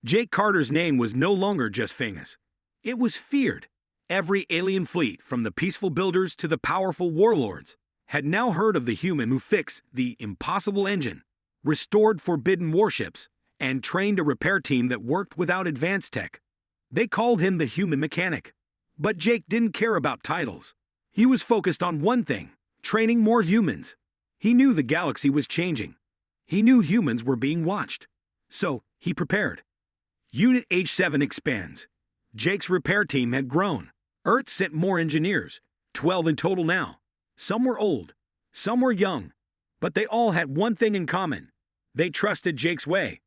Jake Carter's name was no longer just famous. It was feared. Every alien fleet, from the peaceful builders to the powerful warlords, had now heard of the human who fixed the impossible engine, restored forbidden warships, and trained a repair team that worked without advanced tech. They called him the human mechanic. But Jake didn't care about titles. He was focused on one thing: training more humans. He knew the galaxy was changing. He knew humans were being watched. So, he prepared. Unit H7 expands. Jake's repair team had grown. Earth sent more engineers, 12 in total now. Some were old, some were young, but they all had one thing in common. They trusted Jake's way.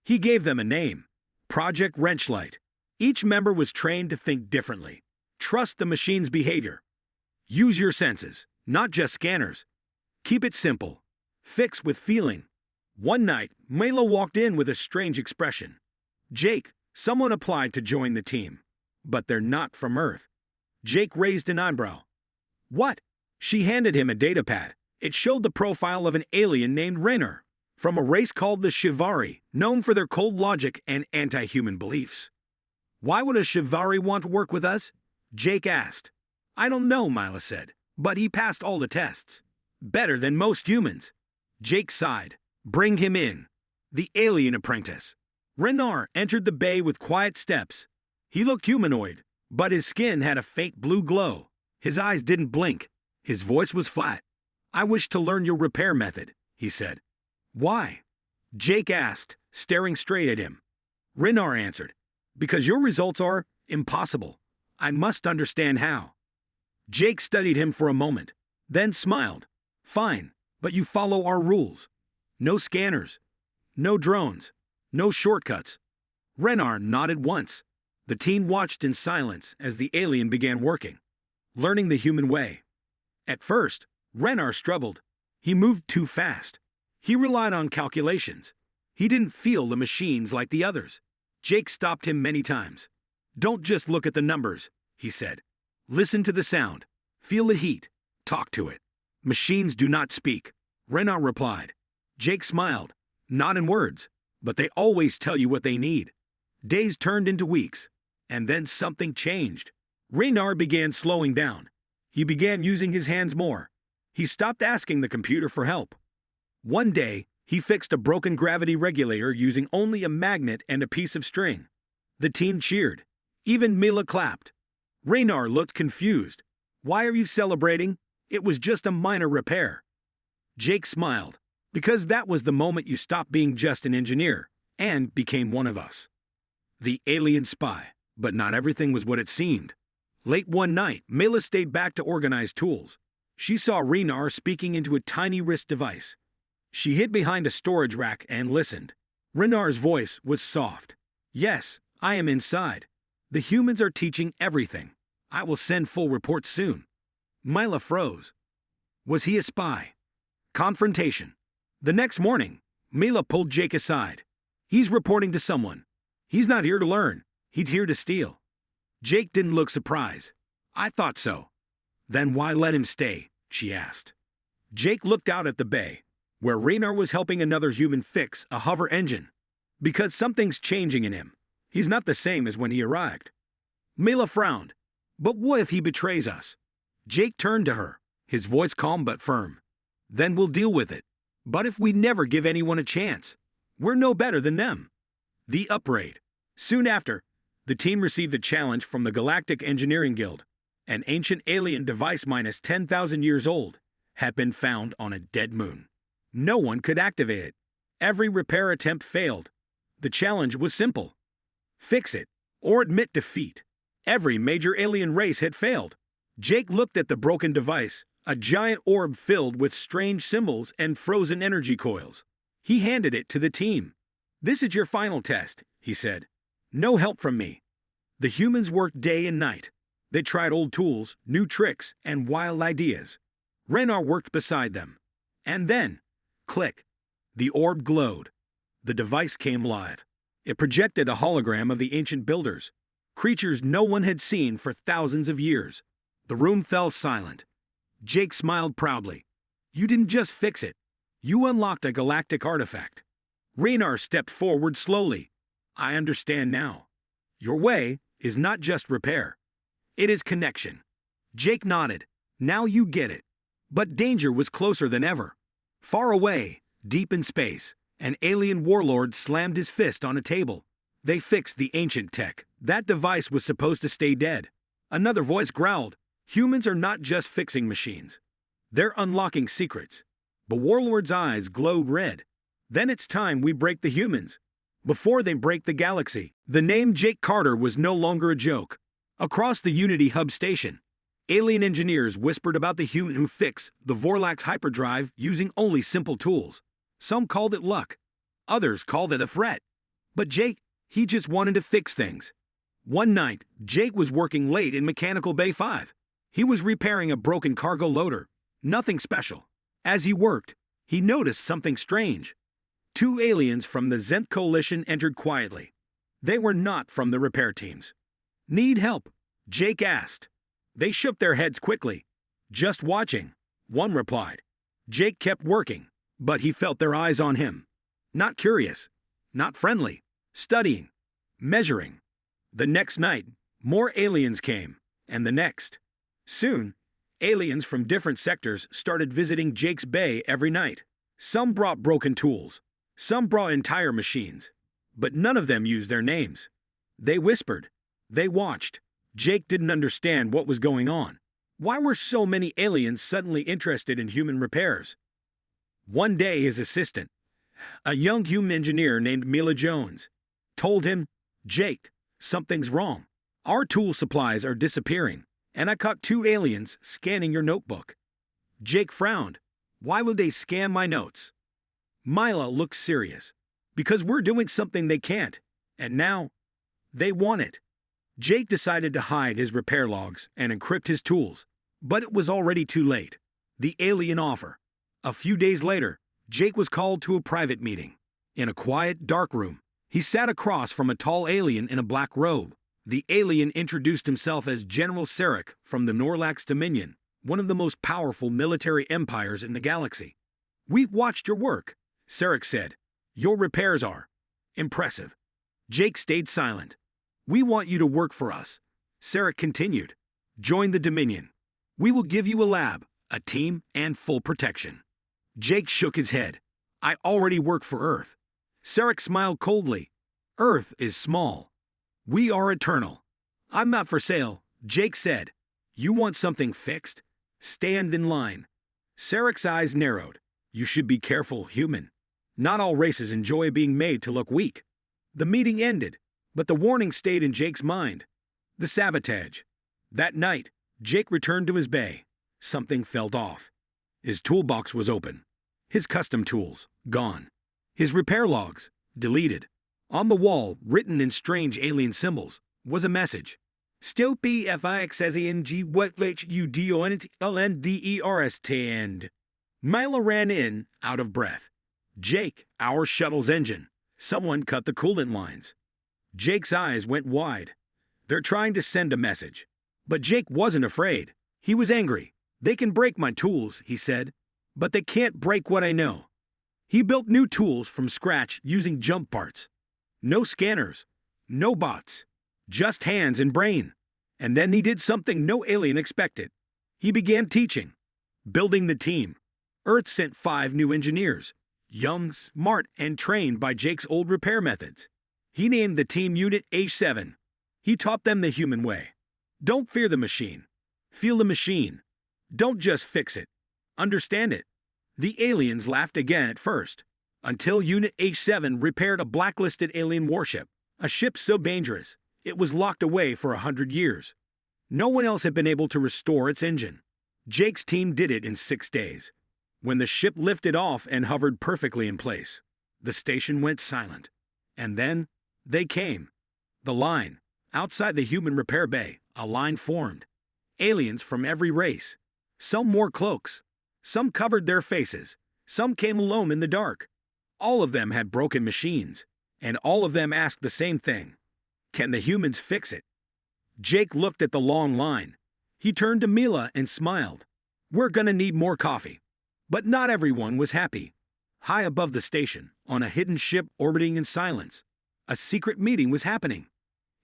He gave them a name: Project Wrenchlight. Each member was trained to think differently. Trust the machine's behavior. Use your senses, not just scanners. Keep it simple. Fix with feeling. One night, Mela walked in with a strange expression. "Jake, someone applied to join the team, but they're not from Earth." Jake raised an eyebrow. "What?" She handed him a datapad. It showed the profile of an alien named Raynor, from a race called the Shivari, known for their cold logic and anti-human beliefs. "Why would a Shivari want to work with us?" Jake asked. "I don't know," Mila said, "but he passed all the tests. Better than most humans." Jake sighed. "Bring him in." The alien apprentice. Raynor entered the bay with quiet steps. He looked humanoid, but his skin had a faint blue glow. His eyes didn't blink. His voice was flat. "I wish to learn your repair method," he said. "Why?" Jake asked, staring straight at him. Raynor answered, "Because your results are impossible. I must understand how." Jake studied him for a moment, then smiled. "Fine, but you follow our rules. No scanners, no drones, no shortcuts." Raynor nodded once. The team watched in silence as the alien began working, learning the human way. At first, Raynor struggled. He moved too fast. He relied on calculations. He didn't feel the machines like the others. Jake stopped him many times. "Don't just look at the numbers," he said. "Listen to the sound. Feel the heat. Talk to it." "Machines do not speak," Raynor replied. Jake smiled. "Not in words, but they always tell you what they need." Days turned into weeks, and then something changed. Raynor began slowing down. He began using his hands more. He stopped asking the computer for help. One day, he fixed a broken gravity regulator using only a magnet and a piece of string. The team cheered. Even Mila clapped. Raynor looked confused. "Why are you celebrating? It was just a minor repair." Jake smiled. "Because that was the moment you stopped being just an engineer and became one of us." The alien spy. But not everything was what it seemed. Late one night, Mela stayed back to organize tools. She saw Raynor speaking into a tiny wrist device. She hid behind a storage rack and listened. Raynor's voice was soft. "Yes, I am inside. The humans are teaching everything. I will send full reports soon." Mila froze. Was he a spy? Confrontation. The next morning, Mila pulled Jake aside. "He's reporting to someone. He's not here to learn. He's here to steal." Jake didn't look surprised. "I thought so." "Then why let him stay?" she asked. Jake looked out at the bay, where Raynor was helping another human fix a hover engine. "Because something's changing in him. He's not the same as when he arrived." Mila frowned. "But what if he betrays us?" Jake turned to her, his voice calm but firm. "Then we'll deal with it. But if we never give anyone a chance, we're no better than them." The upgrade. Soon after, the team received a challenge from the Galactic Engineering Guild. An ancient alien device minus 10,000 years old had been found on a dead moon. No one could activate it. Every repair attempt failed. The challenge was simple: fix it or admit defeat. Every major alien race had failed. Jake looked at the broken device, a giant orb filled with strange symbols and frozen energy coils. He handed it to the team. "This is your final test," he said. "No help from me." The humans worked day and night. They tried old tools, new tricks, and wild ideas. Raynor worked beside them. And then, click, the orb glowed. The device came live. It projected a hologram of the ancient builders, creatures no one had seen for thousands of years. The room fell silent. Jake smiled proudly. "You didn't just fix it. You unlocked a galactic artifact." Raynor stepped forward slowly. I understand now. Your way is not just repair. It is connection. Jake nodded. Now you get it. But danger was closer than ever. Far away, deep in space, an alien warlord slammed his fist on a table. They fixed the ancient tech. That device was supposed to stay dead. Another voice growled, humans are not just fixing machines. They're unlocking secrets. The warlord's eyes glowed red. Then it's time we break the humans. Before they break the galaxy. The name Jake Carter was no longer a joke. Across the Unity Hub station, alien engineers whispered about the human who fixed the Vorlax hyperdrive using only simple tools. Some called it luck. Others called it a threat. But Jake, he just wanted to fix things. One night, Jake was working late in Mechanical Bay 5. He was repairing a broken cargo loader. Nothing special. As he worked, he noticed something strange. Two aliens from the Zenth Coalition entered quietly. They were not from the repair teams. Need help? Jake asked. They shook their heads quickly. Just watching, one replied. Jake kept working, but he felt their eyes on him. Not curious, not friendly, studying, measuring. The next night, more aliens came, and the next. Soon, aliens from different sectors started visiting Jake's bay every night. Some brought broken tools. Some brought entire machines. But none of them used their names. They whispered. They watched. Jake didn't understand what was going on. Why were so many aliens suddenly interested in human repairs? One day his assistant, a young human engineer named Mila Jones, told him, Jake, something's wrong. Our tool supplies are disappearing, and I caught two aliens scanning your notebook. Jake frowned. Why would they scan my notes? Mila looked serious. Because we're doing something they can't, and now, they want it. Jake decided to hide his repair logs and encrypt his tools, but it was already too late. The alien offer. A few days later, Jake was called to a private meeting. In a quiet, dark room, he sat across from a tall alien in a black robe. The alien introduced himself as General Sarek from the Norlax Dominion, one of the most powerful military empires in the galaxy. We've watched your work, Sarek said. Your repairs are impressive. Jake stayed silent. We want you to work for us, Sarek continued. Join the Dominion. We will give you a lab, a team, and full protection. Jake shook his head. I already work for Earth. Sarek smiled coldly. Earth is small. We are eternal. I'm not for sale, Jake said. You want something fixed? Stand in line. Sarek's eyes narrowed. You should be careful, human. Not all races enjoy being made to look weak. The meeting ended, but the warning stayed in Jake's mind. The sabotage. That night, Jake returned to his bay. Something felt off. His toolbox was open. His custom tools, gone. His repair logs, deleted. On the wall, written in strange alien symbols, was a message. Still PFIXSANG what HUDONLNDERST. Mila ran in, out of breath. Jake, our shuttle's engine. Someone cut the coolant lines. Jake's eyes went wide. They're trying to send a message. But Jake wasn't afraid. He was angry. They can break my tools, he said, but they can't break what I know. He built new tools from scratch using jump parts. No scanners, no bots, just hands and brain. And then he did something no alien expected. He began teaching, building the team. Earth sent 5 new engineers, young, smart, and trained by Jake's old repair methods. He named the team Unit H7. He taught them the human way. Don't fear the machine. Feel the machine. Don't just fix it. Understand it. The aliens laughed again at first, until Unit H7 repaired a blacklisted alien warship, a ship so dangerous, it was locked away for 100 years. No one else had been able to restore its engine. Jake's team did it in 6 days. When the ship lifted off and hovered perfectly in place, the station went silent. And then, they came. The line. Outside the human repair bay, a line formed. Aliens from every race. Some wore cloaks. Some covered their faces. Some came alone in the dark. All of them had broken machines. And all of them asked the same thing. Can the humans fix it? Jake looked at the long line. He turned to Mila and smiled. We're gonna need more coffee. But not everyone was happy. High above the station, on a hidden ship orbiting in silence, A secret meeting was happening.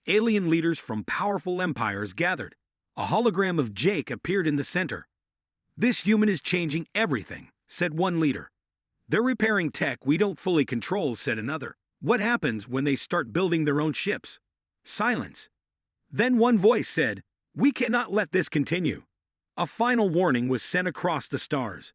Alien leaders from powerful empires gathered. A hologram of Jake appeared in the center. "This human is changing everything," said one leader. "They're repairing tech we don't fully control," said another. "What happens when they start building their own ships?" Silence. Then one voice said, "We cannot let this continue." A final warning was sent across the stars.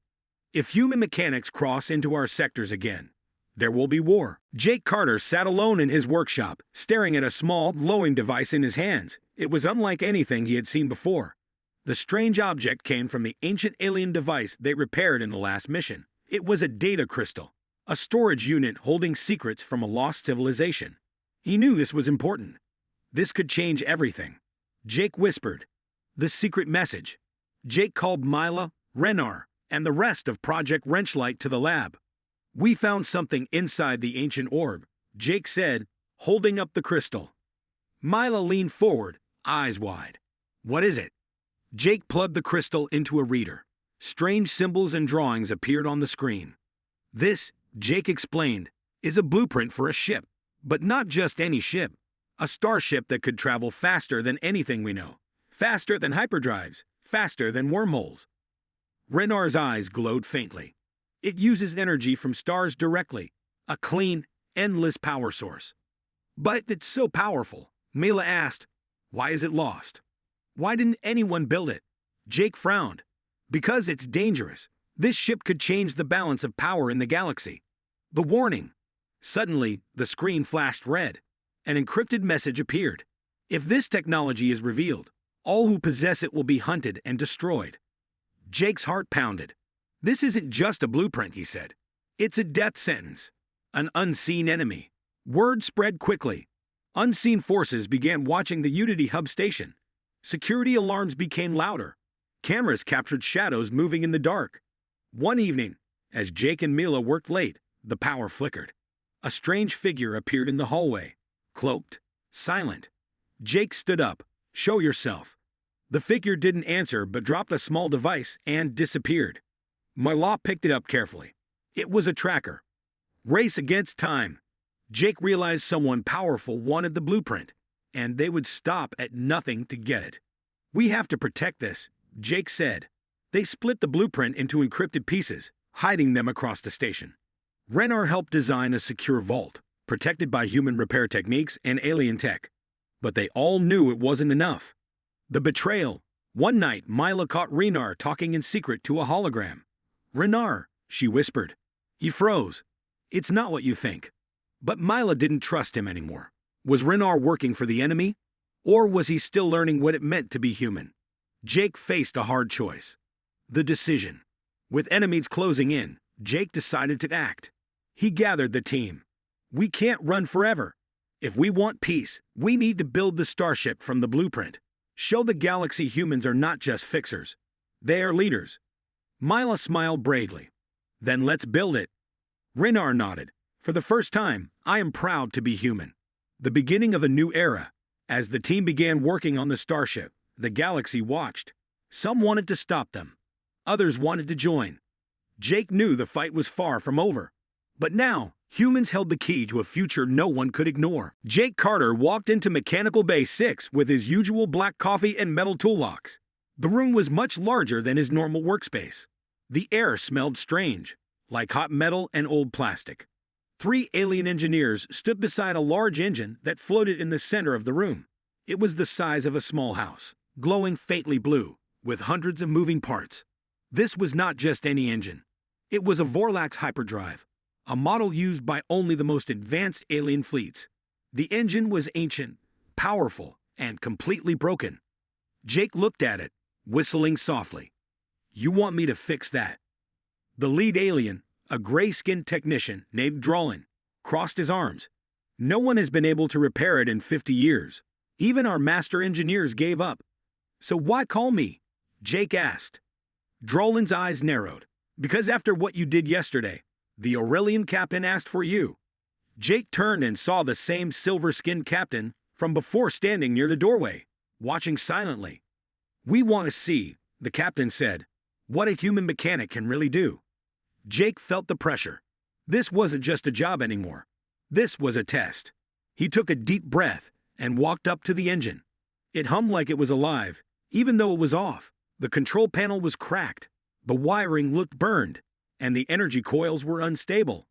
"If human mechanics cross into our sectors again, there will be war." Jake Carter sat alone in his workshop, staring at a small, glowing device in his hands. It was unlike anything he had seen before. The strange object came from the ancient alien device they repaired in the last mission. It was a data crystal, a storage unit holding secrets from a lost civilization. He knew this was important. This could change everything. Jake whispered, "The secret message." Jake called Mila, Renar, and the rest of Project Wrenchlight to the lab. "We found something inside the ancient orb," Jake said, holding up the crystal. Mila leaned forward, eyes wide. "What is it?" Jake plugged the crystal into a reader. Strange symbols and drawings appeared on the screen. "This," Jake explained, "is a blueprint for a ship. But not just any ship. A starship that could travel faster than anything we know. Faster than hyperdrives. Faster than wormholes." Renar's eyes glowed faintly. "It uses energy from stars directly. A clean, endless power source." "But it's so powerful," Mila asked. "Why is it lost? Why didn't anyone build it?" Jake frowned. "Because it's dangerous. This ship could change the balance of power in the galaxy." The warning. Suddenly, the screen flashed red. An encrypted message appeared. "If this technology is revealed, all who possess it will be hunted and destroyed." Jake's heart pounded. "This isn't just a blueprint," he said. "It's a death sentence. An unseen enemy." Word spread quickly. Unseen forces began watching the Unity Hub station. Security alarms became louder. Cameras captured shadows moving in the dark. One evening, as Jake and Mila worked late, the power flickered. A strange figure appeared in the hallway, cloaked, silent. Jake stood up. "Show yourself." The figure didn't answer but dropped a small device and disappeared. Mila picked it up carefully. It was a tracker. Race against time. Jake realized someone powerful wanted the blueprint, and they would stop at nothing to get it. "We have to protect this," Jake said. They split the blueprint into encrypted pieces, hiding them across the station. Renar helped design a secure vault, protected by human repair techniques and alien tech. But they all knew it wasn't enough. The betrayal. One night, Mila caught Renar talking in secret to a hologram. "Renar," she whispered. He froze. "It's not what you think." But Mila didn't trust him anymore. Was Renar working for the enemy? Or was he still learning what it meant to be human? Jake faced a hard choice. The decision. With enemies closing in, Jake decided to act. He gathered the team. "We can't run forever. If we want peace, we need to build the starship from the blueprint. Show the galaxy humans are not just fixers. They are leaders." Mila smiled bravely. "Then let's build it." Renar nodded. "For the first time, I am proud to be human." The beginning of a new era. As the team began working on the starship, the galaxy watched. Some wanted to stop them. Others wanted to join. Jake knew the fight was far from over. But now, humans held the key to a future no one could ignore. Jake Carter walked into Mechanical Bay 6 with his usual black coffee and metal tool locks. The room was much larger than his normal workspace. The air smelled strange, like hot metal and old plastic. 3 alien engineers stood beside a large engine that floated in the center of the room. It was the size of a small house, glowing faintly blue, with hundreds of moving parts. This was not just any engine. It was a Vorlax hyperdrive, a model used by only the most advanced alien fleets. The engine was ancient, powerful, and completely broken. Jake looked at it, whistling softly. "You want me to fix that?" The lead alien, a gray-skinned technician named Drolin, crossed his arms. "No one has been able to repair it in 50 years. Even our master engineers gave up." "So why call me?" Jake asked. Drolin's eyes narrowed. "Because after what you did yesterday, the Aurelian captain asked for you." Jake turned and saw the same silver-skinned captain from before standing near the doorway, watching silently. "We want to see," the captain said, "what a human mechanic can really do." Jake felt the pressure. This wasn't just a job anymore. This was a test. He took a deep breath and walked up to the engine. It hummed like it was alive, even though it was off. The control panel was cracked, the wiring looked burned, and the energy coils were unstable.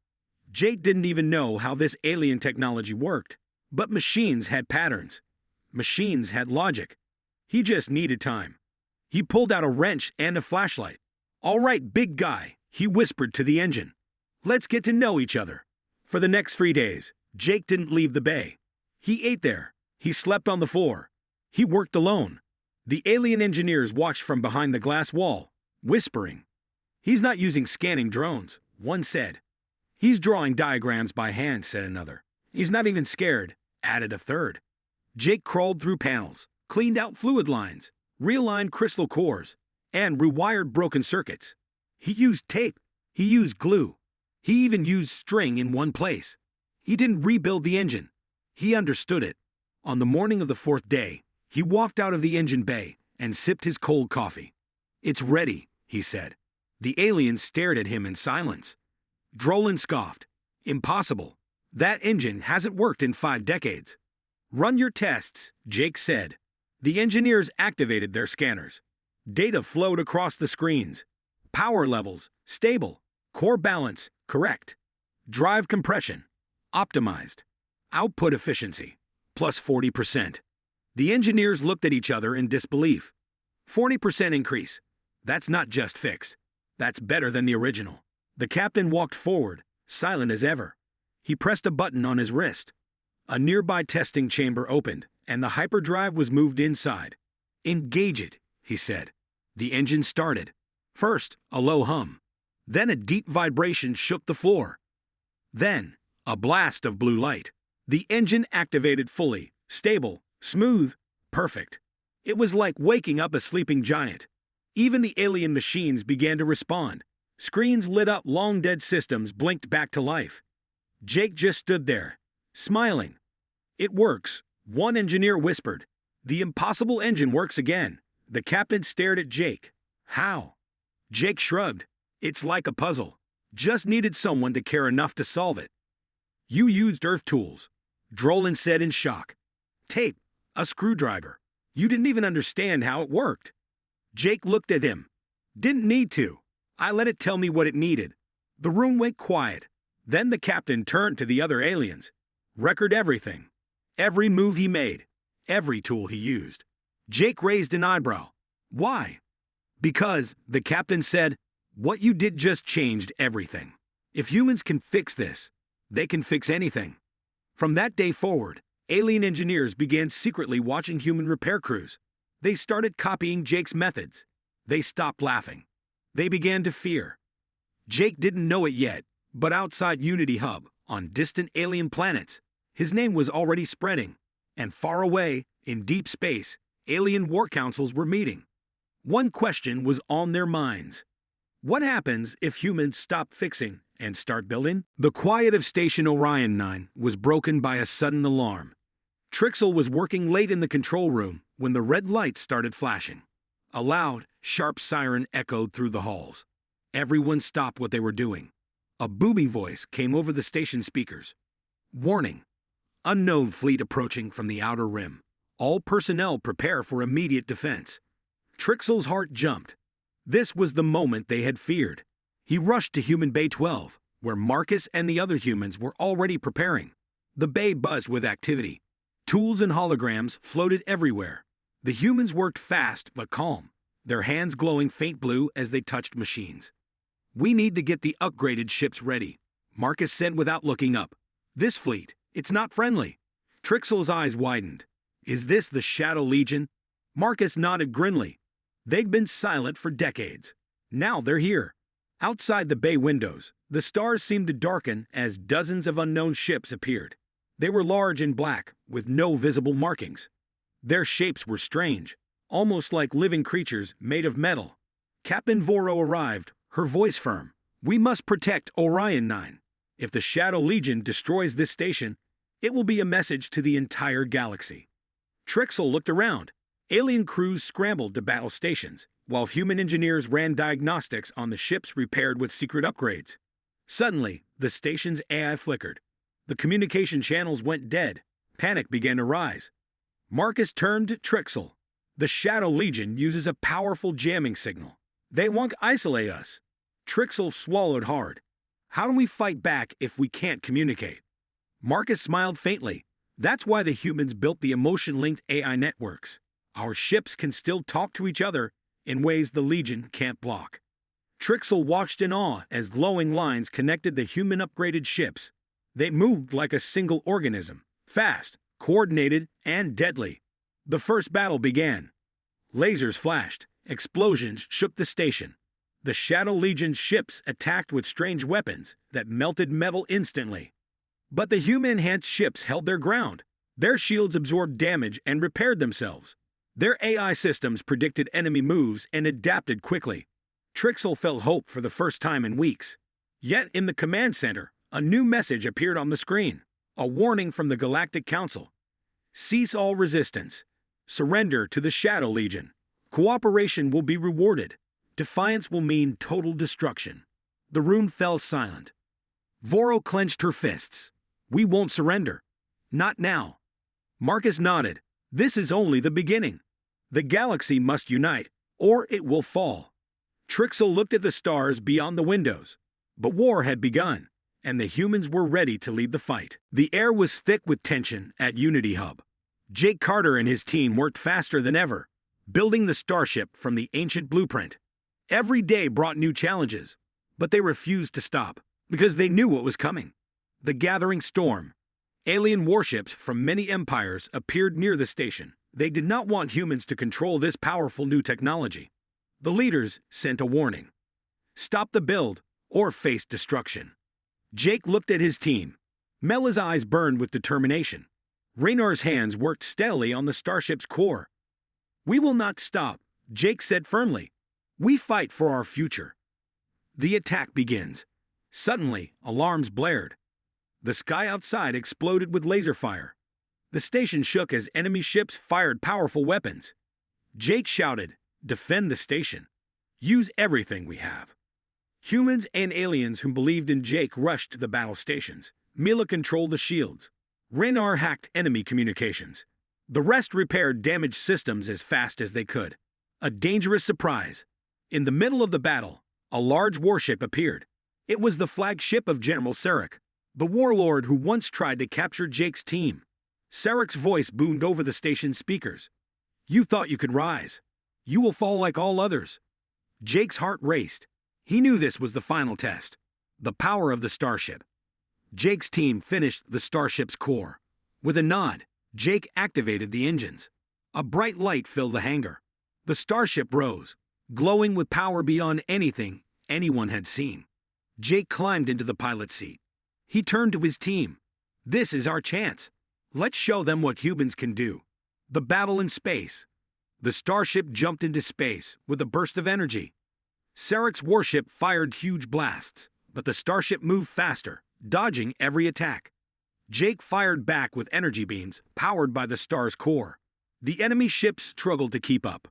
Jake didn't even know how this alien technology worked, but machines had patterns. Machines had logic. He just needed time. He pulled out a wrench and a flashlight. "All right, big guy," he whispered to the engine. "Let's get to know each other." For the next 3 days, Jake didn't leave the bay. He ate there. He slept on the floor. He worked alone. The alien engineers watched from behind the glass wall, whispering. "He's not using scanning drones," one said. "He's drawing diagrams by hand," said another. "He's not even scared," added a third. Jake crawled through panels, cleaned out fluid lines, realigned crystal cores, and rewired broken circuits. He used tape. He used glue. He even used string in one place. He didn't rebuild the engine. He understood it. On the morning of the 4th day, he walked out of the engine bay and sipped his cold coffee. "It's ready," he said. The aliens stared at him in silence. Drolan scoffed. "Impossible. That engine hasn't worked in 5 decades. "Run your tests," Jake said. The engineers activated their scanners. Data flowed across the screens. Power levels, stable. Core balance, correct. Drive compression, optimized. Output efficiency, plus 40%. The engineers looked at each other in disbelief. 40% increase. That's not just fixed. That's better than the original. The captain walked forward, silent as ever. He pressed a button on his wrist. A nearby testing chamber opened, and the hyperdrive was moved inside. "Engage it," he said. The engine started. First, a low hum. Then a deep vibration shook the floor. Then, a blast of blue light. The engine activated fully, stable, smooth, perfect. It was like waking up a sleeping giant. Even the alien machines began to respond. Screens lit up, long-dead systems blinked back to life. Jake just stood there, smiling. "It works," one engineer whispered. "The impossible engine works again." The captain stared at Jake. "How?" Jake shrugged. "It's like a puzzle. Just needed someone to care enough to solve it." "You used Earth tools," Drolan said in shock. "Tape, a screwdriver. You didn't even understand how it worked." Jake looked at him. "Didn't need to. I let it tell me what it needed." The room went quiet. Then the captain turned to the other aliens. "Record everything. Every move he made. Every tool he used." Jake raised an eyebrow. "Why?" "Because," the captain said, "what you did just changed everything. If humans can fix this, they can fix anything." From that day forward, alien engineers began secretly watching human repair crews. They started copying Jake's methods. They stopped laughing. They began to fear. Jake didn't know it yet, but outside Unity Hub, on distant alien planets, his name was already spreading. And far away, in deep space, alien war councils were meeting. One question was on their minds. What happens if humans stop fixing and start building? The quiet of Station Orion 9 was broken by a sudden alarm. Trixel was working late in the control room when the red lights started flashing. A loud, sharp siren echoed through the halls. Everyone stopped what they were doing. A booming voice came over the station speakers. "Warning! Unknown fleet approaching from the outer rim. All personnel prepare for immediate defense." Trixel's heart jumped. This was the moment they had feared. He rushed to Human Bay 12, where Marcus and the other humans were already preparing. The bay buzzed with activity. Tools and holograms floated everywhere. The humans worked fast but calm, their hands glowing faint blue as they touched machines. "We need to get the upgraded ships ready," Marcus said without looking up. "This fleet, it's not friendly." Trixel's eyes widened. "Is this the Shadow Legion?" Marcus nodded grimly. They'd been silent for decades. Now they're here. Outside the bay windows, the stars seemed to darken as dozens of unknown ships appeared. They were large and black, with no visible markings. Their shapes were strange, almost like living creatures made of metal. Captain Voro arrived, her voice firm. "We must protect Orion 9. If the Shadow Legion destroys this station, it will be a message to the entire galaxy." Trixel looked around. Alien crews scrambled to battle stations, while human engineers ran diagnostics on the ships repaired with secret upgrades. Suddenly, the station's AI flickered. The communication channels went dead. Panic began to rise. Marcus turned to Trixel. The Shadow Legion uses a powerful jamming signal. They want to isolate us. Trixel swallowed hard. How do we fight back if we can't communicate? Marcus smiled faintly. That's why the humans built the emotion-linked AI networks. Our ships can still talk to each other in ways the Legion can't block. Trixel watched in awe as glowing lines connected the human-upgraded ships. They moved like a single organism, fast, coordinated, and deadly. The first battle began. Lasers flashed. Explosions shook the station. The Shadow Legion's ships attacked with strange weapons that melted metal instantly. But the human-enhanced ships held their ground. Their shields absorbed damage and repaired themselves. Their AI systems predicted enemy moves and adapted quickly. Trixel felt hope for the first time in weeks. Yet in the command center, a new message appeared on the screen. A warning from the Galactic Council. Cease all resistance. Surrender to the Shadow Legion. Cooperation will be rewarded. Defiance will mean total destruction. The room fell silent. Voro clenched her fists. We won't surrender. Not now. Marcus nodded. This is only the beginning. The galaxy must unite, or it will fall. Trixel looked at the stars beyond the windows. But war had begun, and the humans were ready to lead the fight. The air was thick with tension at Unity Hub. Jake Carter and his team worked faster than ever, building the starship from the ancient blueprint. Every day brought new challenges, but they refused to stop, because they knew what was coming. The gathering storm. Alien warships from many empires appeared near the station. They did not want humans to control this powerful new technology. The leaders sent a warning. Stop the build, or face destruction. Jake looked at his team. Mela's eyes burned with determination. Raynar's hands worked steadily on the starship's core. We will not stop, Jake said firmly. We fight for our future. The attack begins. Suddenly, alarms blared. The sky outside exploded with laser fire. The station shook as enemy ships fired powerful weapons. Jake shouted, "Defend the station. Use everything we have." Humans and aliens who believed in Jake rushed to the battle stations. Mila controlled the shields. Raynar hacked enemy communications. The rest repaired damaged systems as fast as they could. A dangerous surprise. In the middle of the battle, a large warship appeared. It was the flagship of General Sarek, the warlord who once tried to capture Jake's team. Sarek's voice boomed over the station's speakers. You thought you could rise. You will fall like all others. Jake's heart raced. He knew this was the final test. The power of the starship. Jake's team finished the starship's core. With a nod, Jake activated the engines. A bright light filled the hangar. The starship rose, glowing with power beyond anything anyone had seen. Jake climbed into the pilot's seat. He turned to his team. This is our chance. Let's show them what humans can do. The battle in space. The starship jumped into space with a burst of energy. Sarek's warship fired huge blasts, but the starship moved faster, dodging every attack. Jake fired back with energy beams powered by the star's core. The enemy ships struggled to keep up.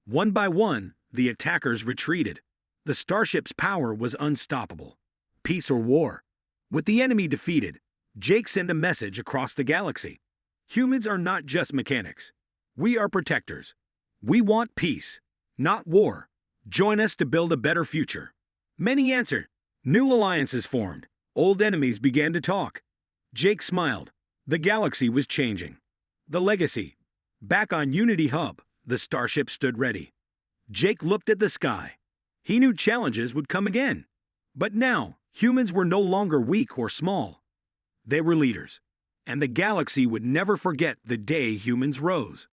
One by one, the attackers retreated. The starship's power was unstoppable. Peace or war. With the enemy defeated, Jake sent a message across the galaxy. Humans are not just mechanics. We are protectors. We want peace, not war. Join us to build a better future. Many answered. New alliances formed. Old enemies began to talk. Jake smiled. The galaxy was changing. The legacy. Back on Unity Hub, the starship stood ready. Jake looked at the sky. He knew challenges would come again. But now, humans were no longer weak or small. They were leaders. And the galaxy would never forget the day humans rose.